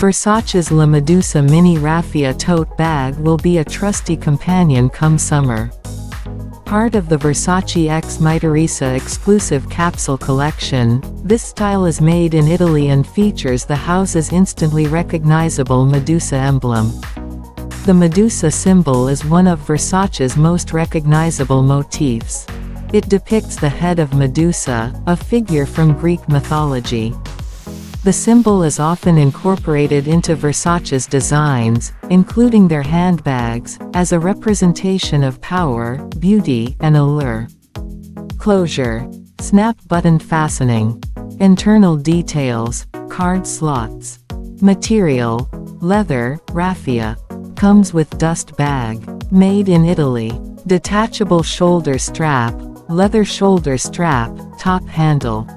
Versace's La Medusa Mini raffia tote bag will be a trusty companion come summer. Part of the Versace x Mytheresa exclusive capsule collection, this style is made in Italy and features the house's instantly recognizable Medusa emblem. The Medusa symbol is one of Versace's most recognizable motifs. It depicts the head of Medusa, a figure from Greek mythology. The symbol is often incorporated into Versace's designs, including their handbags, as a representation of power, beauty, and allure. Closure. Snap button fastening. Internal details. Card slots. Material. Leather, raffia. Comes with dust bag. Made in Italy. Detachable shoulder strap. Leather shoulder strap, top handle.